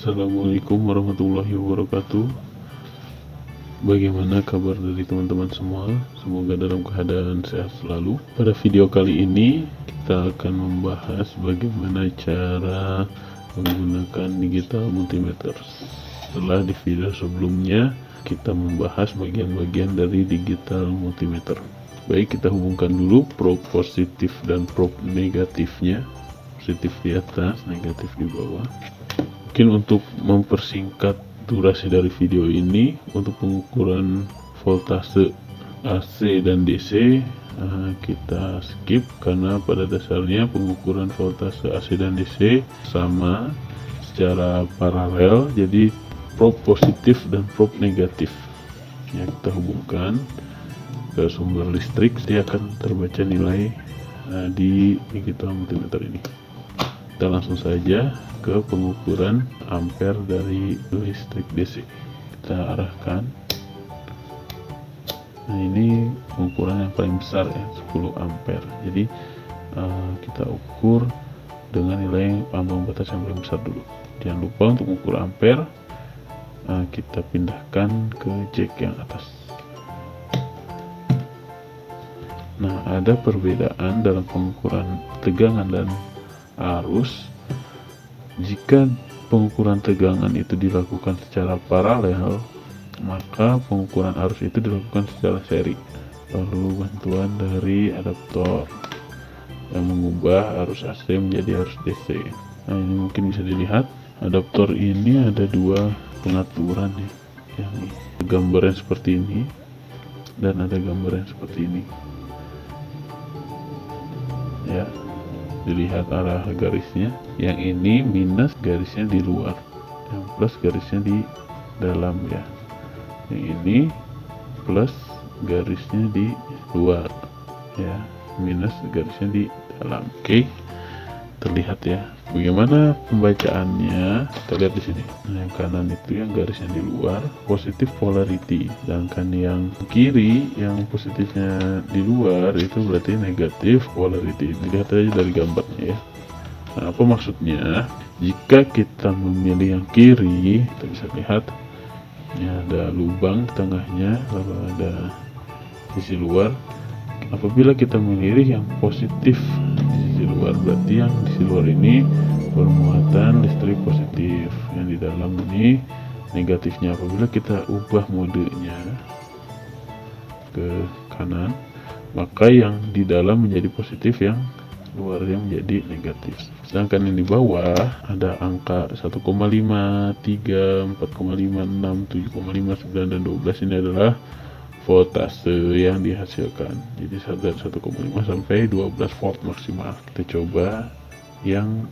Assalamualaikum warahmatullahi wabarakatuh. Bagaimana kabar dari teman-teman semua? Semoga dalam keadaan sehat selalu. Pada video kali ini kita akan membahas bagaimana cara menggunakan digital multimeter. Setelah di video sebelumnya kita membahas bagian-bagian dari digital multimeter. Baik, kita hubungkan dulu probe positif dan probe negatifnya. Positif di atas, negatif di bawah. Mungkin untuk mempersingkat durasi dari video ini, untuk pengukuran voltase AC dan DC kita skip karena pada dasarnya pengukuran voltase AC dan DC sama secara paralel, jadi probe positif dan probe negatif ya kita hubungkan ke sumber listrik, dia akan terbaca nilai di digital multimeter ini. Kita langsung saja ke pengukuran ampere dari listrik DC. Kita arahkan. Nah, ini pengukuran yang paling besar ya, 10 ampere. Jadi kita ukur dengan nilai ambang batas yang paling besar dulu. Jangan lupa untuk mengukur ampere, kita pindahkan ke jack yang atas. Nah, ada perbedaan dalam pengukuran tegangan dan arus. Jika pengukuran tegangan itu dilakukan secara paralel, maka pengukuran arus itu dilakukan secara seri. Perlu bantuan dari adaptor yang mengubah arus AC menjadi arus DC. Nah, ini mungkin bisa dilihat adaptor ini ada dua pengaturan ya, yang gambarnya seperti ini dan ada gambarnya seperti ini ya. Dilihat arah garisnya, yang ini minus garisnya di luar, yang plus garisnya di dalam ya. Yang ini plus garisnya di luar ya, minus garisnya di dalam. Oke, terlihat ya. Bagaimana pembacaannya? Kita lihat di sini. Nah, yang kanan itu yang garisnya di luar, positif polarity, sedangkan yang kiri yang positifnya di luar itu berarti negatif polarity. Dilihat aja dari gambarnya ya. Nah, apa maksudnya? Jika kita memilih yang kiri, kita bisa lihat ini ada lubang tengahnya, lalu ada sisi luar. Apabila kita memilih yang positif di sisi luar, berarti yang di sisi luar ini bermuatan listrik positif, yang di dalam ini negatifnya. Apabila kita ubah modenya ke kanan, maka yang di dalam menjadi positif, yang luarnya menjadi negatif. Sedangkan yang di bawah ada angka 1,5, 3, 4,5, 6, 7,5, 9, dan 12. Ini adalah voltase yang dihasilkan. Jadi 1,5 sampai 12 volt maksimal. Kita coba yang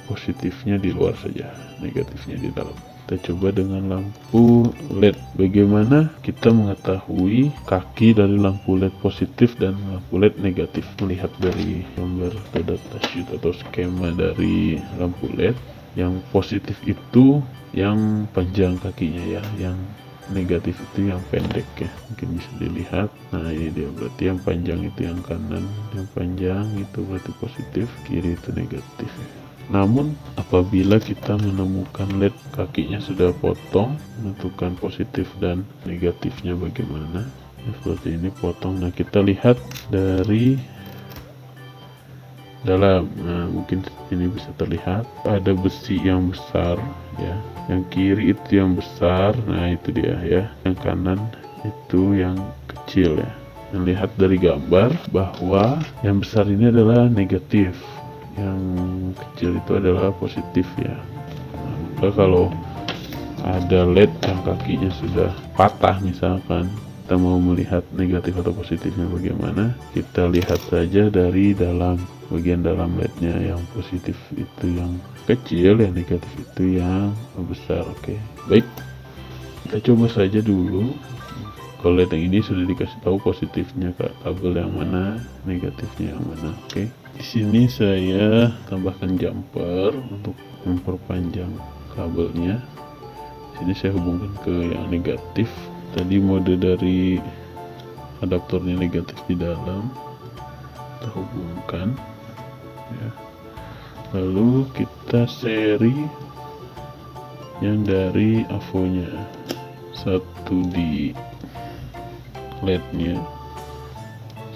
positifnya di luar saja, negatifnya di dalam. Kita coba dengan lampu LED. Bagaimana kita mengetahui kaki dari lampu LED positif dan lampu LED negatif? Melihat dari gambar atau datasheet atau skema dari lampu LED, yang positif itu yang panjang kakinya ya, yang negatif itu yang pendek ya, mungkin bisa dilihat. Nah, ini dia, berarti yang panjang itu yang kanan, yang panjang itu berarti positif, kiri itu negatif. Namun apabila kita menemukan LED kakinya sudah potong, menentukan positif dan negatifnya bagaimana ya, seperti ini potong. Nah, kita lihat dari dalam. Nah, mungkin ini bisa terlihat ada besi yang besar ya, yang kiri itu yang besar. Nah, itu dia ya, yang kanan itu yang kecil ya. Melihat dari gambar bahwa yang besar ini adalah negatif, yang kecil itu adalah positif ya. Nah, maka kalau ada LED yang kakinya sudah patah misalkan, kita mau melihat negatif atau positifnya bagaimana, kita lihat saja dari dalam bagian dalam LED-nya. Yang positif itu yang kecil, yang negatif itu yang besar. Oke, baik, kita coba saja dulu. Kalau LED yang ini sudah dikasih tahu positifnya ke kabel yang mana, negatifnya yang mana. Oke, di sini saya tambahkan jumper untuk memperpanjang kabelnya. Di sini saya hubungkan ke yang negatif. Tadi mode dari adaptornya negatif di dalam, kita hubungkan ya. Lalu kita seri yang dari AVO-nya, satu di LED-nya,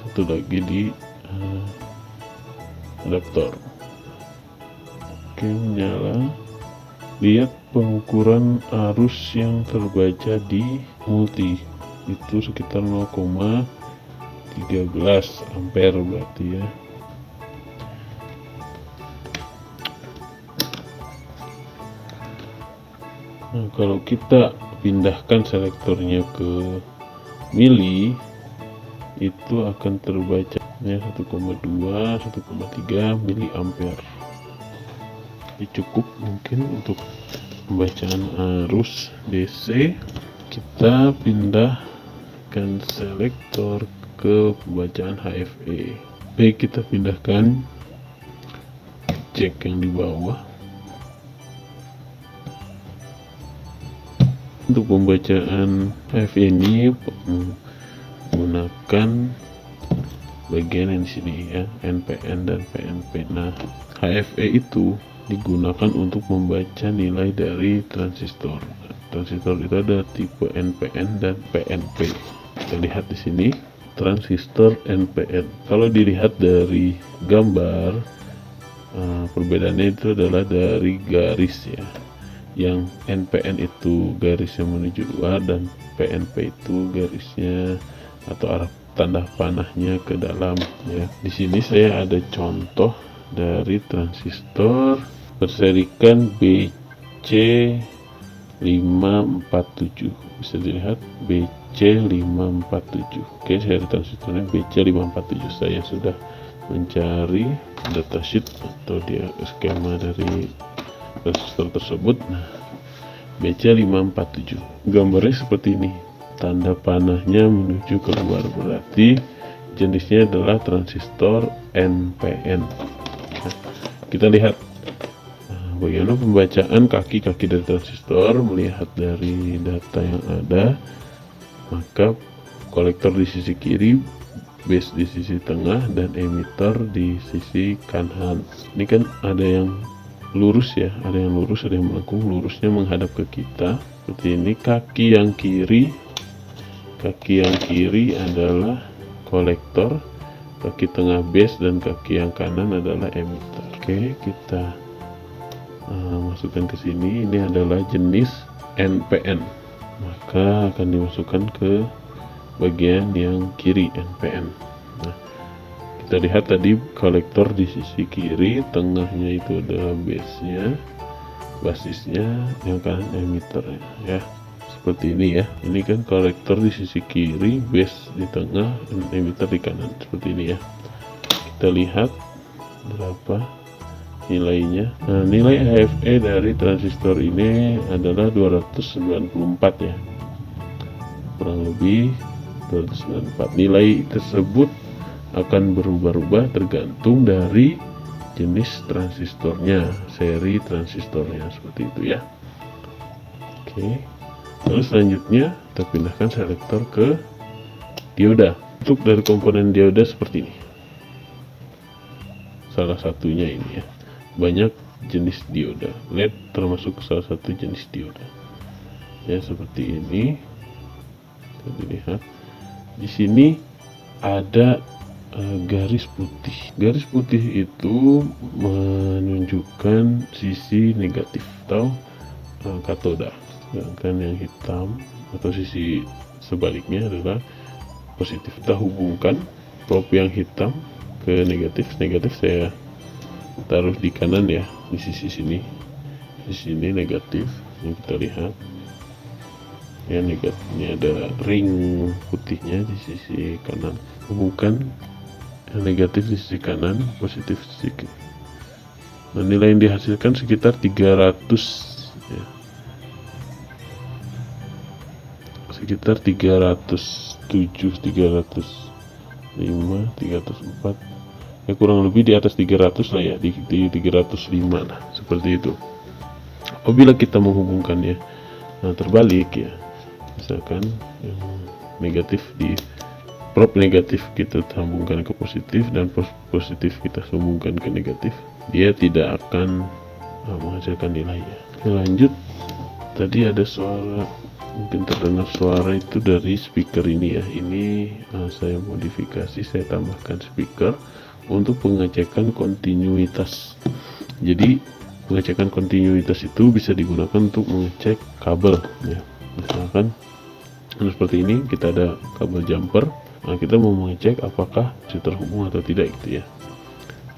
satu lagi di adaptor. Oke, menyala. Lihat pengukuran arus yang terbaca di multi itu sekitar 0,13 ampere berarti ya. Nah, kalau kita pindahkan selektornya ke mili, itu akan terbaca 1,2 1,3 mili ampere. Ini cukup mungkin untuk pembacaan arus DC. Kita pindahkan selektor ke pembacaan HFE. Baik, kita pindahkan cek yang di bawah. Untuk pembacaan HFE ini menggunakan bagian yang di sini ya, NPN dan PNP. Nah, HFE itu digunakan untuk membaca nilai dari transistor. Transistor itu ada tipe NPN dan PNP. Kita lihat di sini transistor NPN. Kalau dilihat dari gambar, perbedaannya itu adalah dari garis ya. Yang NPN itu garisnya menuju luar dan PNP itu garisnya atau arah tanda panahnya ke dalam ya. Di sini saya ada contoh dari transistor berserikan BC547. Bisa dilihat BC547. Oke, seri transistornya BC547. Saya sudah mencari datasheet atau dia skema dari transistor tersebut. Nah, BC547 gambarnya seperti ini, tanda panahnya menuju keluar, berarti jenisnya adalah transistor NPN. Nah, kita lihat bagaimana pembacaan kaki-kaki dari transistor. Melihat dari data yang ada, maka kolektor di sisi kiri, base di sisi tengah, dan emitter di sisi kanan. Ini kan ada yang lurus ya, ada yang lurus, ada yang melengkung. Lurusnya menghadap ke kita seperti ini. Kaki yang kiri adalah kolektor, kaki tengah base, dan kaki yang kanan adalah emitter. Oke, kita masukkan ke sini. Ini adalah jenis NPN, maka akan dimasukkan ke bagian yang kiri, NPN. Nah, kita lihat tadi kolektor di sisi kiri, tengahnya itu adalah base-nya, basisnya, yang kanan emitter ya. Seperti ini ya. Ini kan kolektor di sisi kiri, base di tengah, dan emitter di kanan. Seperti ini ya. Kita lihat berapa nilainya. Nah, nilai HFE dari transistor ini adalah 294 ya. Kurang lebih 294. Nilai tersebut akan berubah-ubah tergantung dari jenis transistornya, seri transistornya, seperti itu ya. Oke, lalu selanjutnya kita pindahkan selektor ke dioda. Untuk dari komponen dioda seperti ini, salah satunya ini ya. Banyak jenis dioda, LED termasuk salah satu jenis dioda ya, seperti ini. Kita lihat di sini ada garis putih. Garis putih itu menunjukkan sisi negatif atau katoda, sedangkan yang hitam atau sisi sebaliknya adalah positif. Kita hubungkan probe yang hitam ke negatif. Negatif saya taruh di kanan ya, di sisi sini. Di sini negatif yang kita lihat ya, negatifnya ada ring putihnya di sisi kanan. Hubungkan yang negatif di sisi kanan, positif di sisi kiri. Nah, nilai yang dihasilkan sekitar 300 ya. Sekitar 307, 305, 304 ya, kurang lebih di atas 300 lah ya, di 305 lah, seperti itu. Apabila kita menghubungkannya terbalik ya, misalkan yang negatif di probe negatif kita sambungkan ke positif, dan positif kita sambungkan ke negatif, dia tidak akan menghasilkan nilai ya. Oke, lanjut Tadi ada suara, mungkin terdengar suara itu dari speaker ini ya. Ini saya modifikasi, saya tambahkan speaker untuk pengecekan kontinuitas. Jadi pengecekan kontinuitas itu bisa digunakan untuk mengecek kabel ya. Misalkan seperti ini, kita ada kabel jumper. Nah, kita mau mengecek apakah masih terhubung atau tidak gitu ya.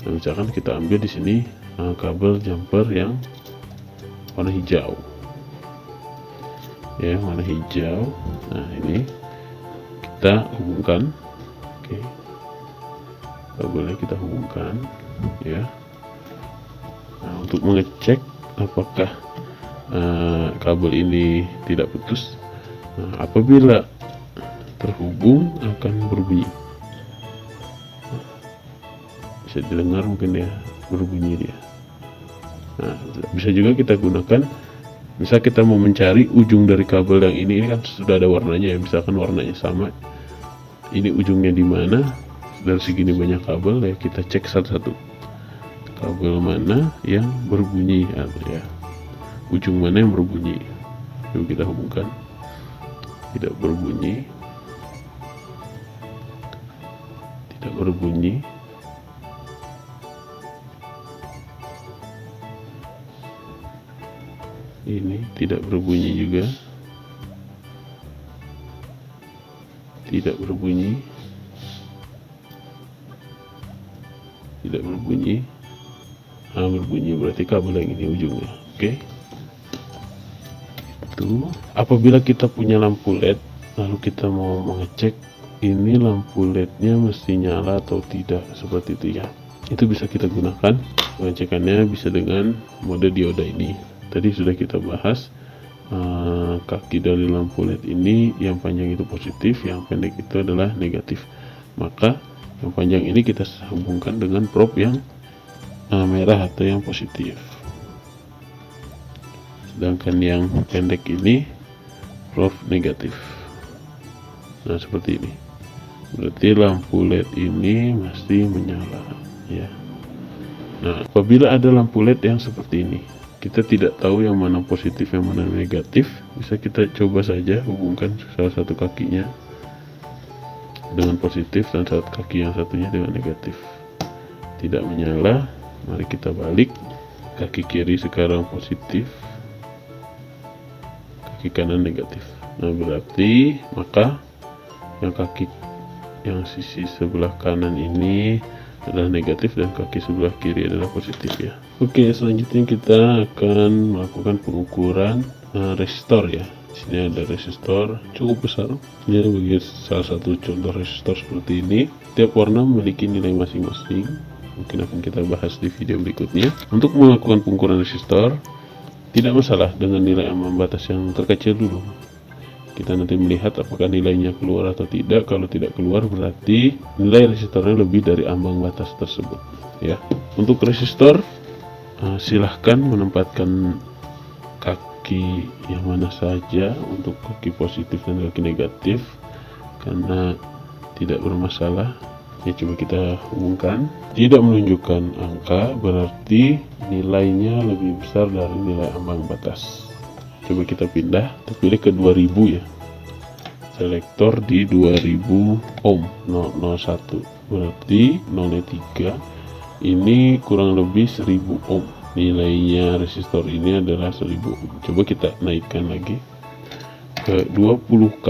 Nah, misalkan kita ambil di sini kabel jumper yang warna hijau ya, warna hijau. Nah, ini kita hubungkan. Oke, kabelnya kita hubungkan ya. Nah, untuk mengecek apakah kabel ini tidak putus, apabila terhubung akan berbunyi. Bisa didengar mungkin ya, berbunyi dia. Nah, bisa juga kita gunakan, misal kita mau mencari ujung dari kabel yang ini kan sudah ada warnanya ya, misalkan warnanya sama, ini ujungnya di mana dari segini banyak kabel ya, kita cek satu-satu kabel mana yang berbunyi ya, ujung mana yang berbunyi. Coba kita hubungkan, tidak berbunyi, tidak berbunyi. Ini tidak berbunyi juga, tidak berbunyi, tidak berbunyi. Nah, berbunyi berarti kabel yang ini ujungnya. Oke. Itu apabila kita punya lampu LED lalu kita mau mengecek ini lampu LED-nya mesti nyala atau tidak, seperti itu ya. Itu bisa kita gunakan, pengecekannya bisa dengan mode dioda ini. Tadi sudah kita bahas, kaki dari lampu LED ini yang panjang itu positif, yang pendek itu adalah negatif. Maka yang panjang ini kita hubungkan dengan probe yang merah atau yang positif, sedangkan yang pendek ini probe negatif. Nah, seperti ini. Berarti lampu LED ini mesti menyala ya. Nah, apabila ada lampu LED yang seperti ini, kita tidak tahu yang mana positif yang mana negatif, bisa kita coba saja hubungkan salah satu kakinya dengan positif dan satu kaki yang satunya dengan negatif. Tidak menyala, mari kita balik. Kaki kiri sekarang positif, kaki kanan negatif. Nah, berarti maka yang kaki yang sisi sebelah kanan ini adalah negatif dan kaki sebelah kiri adalah positif ya. Oke, selanjutnya kita akan melakukan pengukuran resistor ya. Di sini ada resistor cukup besar. Ini bagi salah satu contoh resistor seperti ini. Tiap warna memiliki nilai masing-masing. Mungkin akan kita bahas di video berikutnya. Untuk melakukan pengukuran resistor, tidak masalah dengan nilai ambang batas yang terkecil dulu. Kita nanti melihat apakah nilainya keluar atau tidak. Kalau tidak keluar berarti nilai resistornya lebih dari ambang batas tersebut ya. Untuk resistor, silahkan menempatkan kaki yang mana saja untuk kaki positif dan kaki negatif, karena tidak bermasalah ya. Coba kita hubungkan, tidak menunjukkan angka berarti nilainya lebih besar dari nilai ambang batas. Coba kita pindah, kita pilih ke 2000 ya, selektor di 2000 ohm 001, berarti 0,3 ini kurang lebih 1000 ohm. Nilainya resistor ini adalah 1000 ohm. Coba kita naikkan lagi ke 20k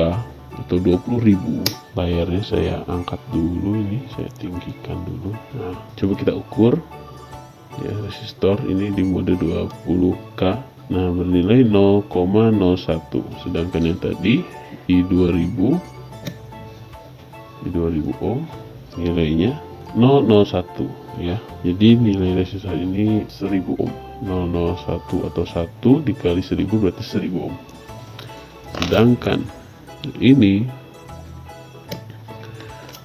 atau 20.000. Layarnya saya angkat dulu, ini saya tinggikan dulu. Nah, coba kita ukur ya, resistor ini di mode 20k. Nah, bernilai 0,01, sedangkan yang tadi di 2000 ohm nilainya 001 ya. Jadi nilai resistor ini 1000 ohm. 001 atau 1 dikali 1000 berarti 1000 ohm. Sedangkan ini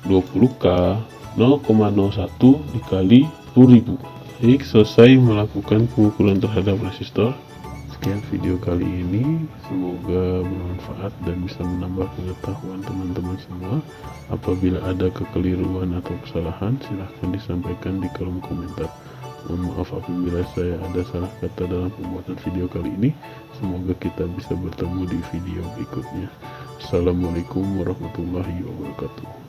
20k 0,01 dikali 10.000. Baik, selesai melakukan pengukuran terhadap resistor. Sekian video kali ini, semoga bermanfaat dan bisa menambah pengetahuan teman-teman semua. Apabila ada kekeliruan atau kesalahan, silahkan disampaikan di kolom komentar. Mohon maaf apabila saya ada salah kata dalam pembuatan video kali ini. Semoga kita bisa bertemu di video berikutnya. Assalamualaikum warahmatullahi wabarakatuh.